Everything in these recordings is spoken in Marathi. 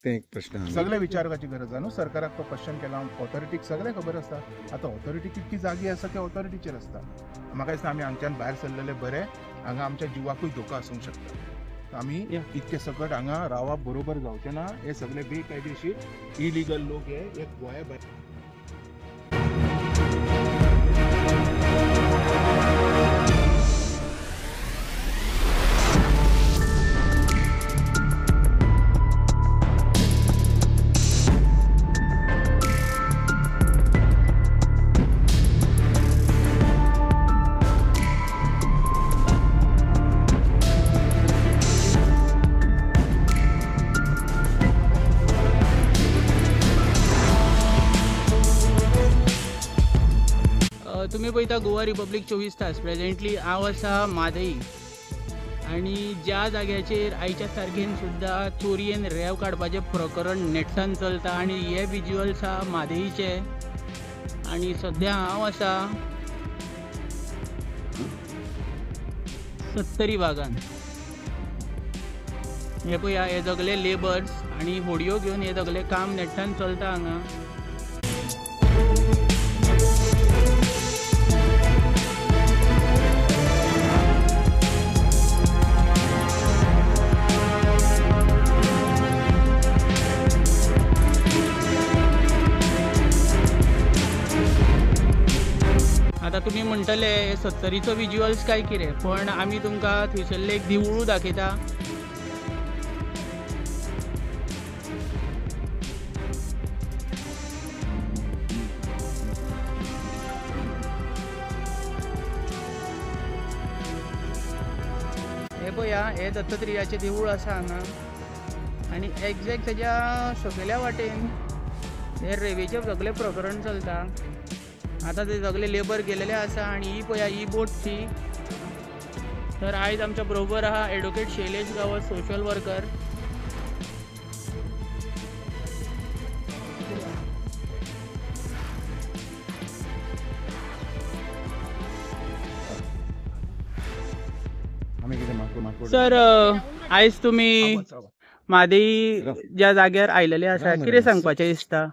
ते एक प्रश्न आहा. सगळे विचारपाची गरज आहा न्हू. सरकाराक तो क्वेश्चन केला, ऑथॉरिटीक सगळे खबर आसता. आता ऑथॉरिटी कितकी जागी आसा ते ऑथॉरिटीचेर आसता. म्हाका दिसता आमी हांगच्यान भायर सरलेले बरे. हांगा आमच्या जिवाकूय धोका आसूंक शकता. आमी इतके सकट हांगा रावप बरोबर जावचें ना. हे सगळे बेकायदेशीर इलिगल लोक हे एक गोंया भायर तुम्ही पळयता गोवा रिपब्लीक 24 तास. प्रेझेंटली हांव आसा म्हादई आनी ज्या जाग्याचेर आयच्या तारखेन सुद्दां चोरयेन रेंव काडपाचें प्रकरण नेटान चलता आनी हे विज्युअल्स आहा म्हादईचे. आनी सद्या हांव आसा 70 भागान. हे पळया हे सगळे लेबर्स आनी होडयो घेवन हे सगळे काम नेटान चलता हांगा. आता तुम्ही म्हणटले 70चो विज्युअल्स काय कितें, पण आमी तुमकां थंयसरलें एक देवूळ दाखयता. हे पळया हे दत्तात्रेयाचें देवूळ आसा हांगा आनी एक्झॅक्ट तेज्या सकयल्या वाटेन हे रेवेचें सगळें प्रकरण चलता. आता ते सगळे लेबर गेलेले आसा आनी ही पळया ही बोटची. तर आयज आमच्या बरोबर आहा एडवोकेट शैलेश गावत, सोशल वर्कर. सर आयज तुम्ही म्हादई ज्या जाग्यार आयलेले आसा कितें सांगपाचें दिसता?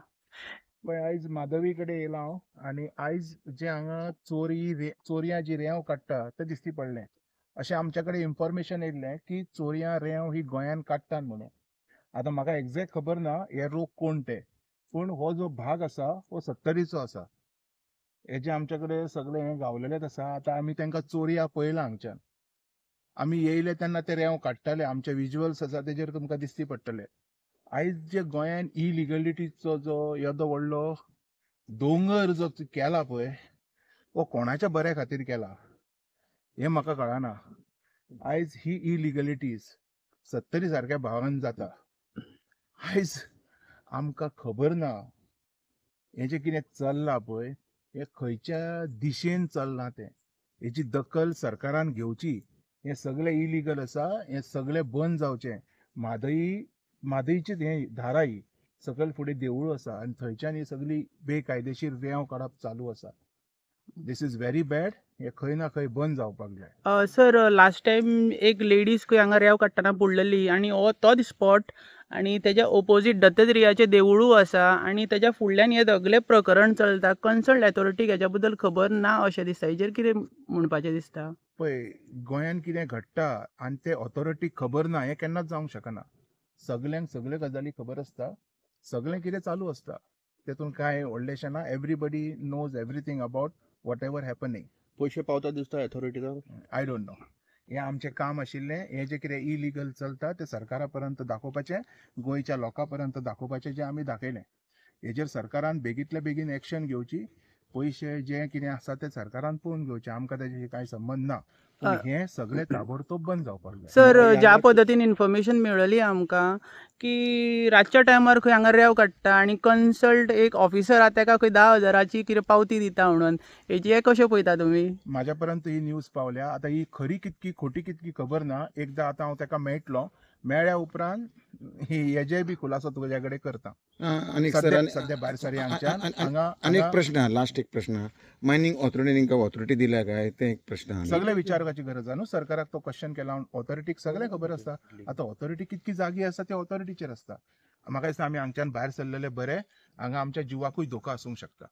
आयज माधवी कडेन येयला हांव आनी आयज जे हांगा चोरयां जी रेंव काडटा ते दिसती पडलें. अशें आमच्या कडेन इन्फॉर्मेशन येयल्लें की चोरयां रेंव ही गोंयान काडटात म्हणून. आतां म्हाका एक्झॅक्ट खबर ना हे लोक कोण ते, पूण हो जो भाग आसा हो 70चो आसा. हे जे आमच्या कडेन सगळे हे गावलेलेच आसा. आतां आमी तांकां चोरयां पळयलां हांगच्यान. आमी येयले तेन्ना ते रेंव काडटाले. आमचे विज्युअल्स आसा तेजेर तुमकां दिसती पडटले. आयज जे गोंयान इलिगलिटीचो जो येदो व्हडलो दोंगर जो केला पळय वो कोणाच्या बऱ्या खातीर केला हें म्हाका कळना. आयज ही इलिगलिटीज 70 सारक्या भागान जाता. आयज आमकां खबर ना हें जें कितें चल्लां पळय हें खंयच्या दिशेन चल्लां तें. हेची दखल सरकारान घेवची. हें सगळें इलिगल आसा. हें सगळें बंद जावचें. म्हादईची हें धाराई सकयल फुडें देवूळ आसा आनी थंयच्यान ही सगळी बेकायदेशीर रेंव काडप चालू आसा. दिस इज व्हेरी बॅड. हे खंय ना खंय बंद जावपाक जाय. सर लास्ट टायम एक लेडीज खंय हांगा रेंव काडटना पडलेली आनी हो तोच स्पॉट आनी तेज्या ओपोजीट दत्तात्रेयाचें देवूळ आसा आनी तेज्या फुडल्यान हें सगळें प्रकरण चलता. कन्सर्न अथॉरिटीक हेच्या बद्दल खबर ना अशें दिसता. हेजेर कितें म्हणपाचें दिसता? पळय गोंयान कितें घडटा आनी ते ऑथॉरिटीक खबर ना हें केन्नाच जावंक शकना. सगळ्यांक सगळे गजाली खबर आसता. सगळें कितें चालू आसता. तेतून कांय व्हडलेशें ना. Everybody knows everything about whatever happening. पयशे पावता दिसता अथॉरिटीक. I don't know. हें आमचें काम आशिल्लें. हें जें कितें इलिगल चलता तें सरकारा पर्यंत दाखोवपाचें, गोंयच्या लोकां पर्यंत दाखोवपाचें, जें आमी दाखयलें. हेजेर सरकारान बेगींतल्या बेगीन एक्शन घेवची. पयशे जें कितें आसा तें सरकारान पळोवन घेवचें. आमकां तेजेर कांय संबंद ना. पूण हें सगळें ताबडतोब बंद जावपाक जाय. सर ज्या पद्दतीन इन्फॉर्मेशन मेळ्ळी आमकां की रातच्या टायमार खंय हांगा रेंव काडटा आनी कन्सल्ट एक ऑफिसर आहा तेका खंय 10,000ची कितें पावती दिता म्हणून. हेजी कशें पळयता तुमी? म्हाज्या पर्यंत ही न्यूज पावल्या. आतां ही खरी कितकी खोटी कितकी खबर ना. एकदां आतां हांव तेका मेळटलो. मेळ्ळ्या उपरांत हेजे बी खुलासो तुजे कडेन करता. सध्या भायर सरी हांगा एक प्रश्न आहा, लास्ट एक प्रश्न आहा. मायनिंग ऑथॉरिटी तांकां ऑथॉरिटी दिल्या काय ते एक प्रश्न आहा. सगळे विचारपाची गरज आहा न्हू. सरकाराक तो क्वेश्चन केला. ऑथॉरिटीक सगळें खबर आसता. आतां ऑथॉरिटी कितकी जागी आसा ते ऑथॉरिटीचेर आसता. म्हाका दिसता आमी हांगच्यान भायर सरलेले बरे. हांगा आमच्या जिवाकूय धोका आसूंक शकता.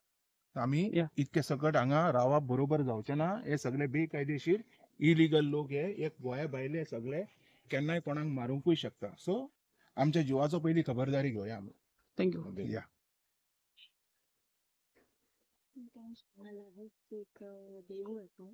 आमी या. इतके सकट हांगा रावप बरोबर जावचें ना. हे सगळे बेकायदेशीर इलिगल लोक हे एक गोंया भायले सगळे केन्नाय कोणाक मारूंकूय शकता. सो आमच्या जिवाचो पयली खबरदारी घेवया आमी. थँक्यू. या. मला एक देऊळ होतो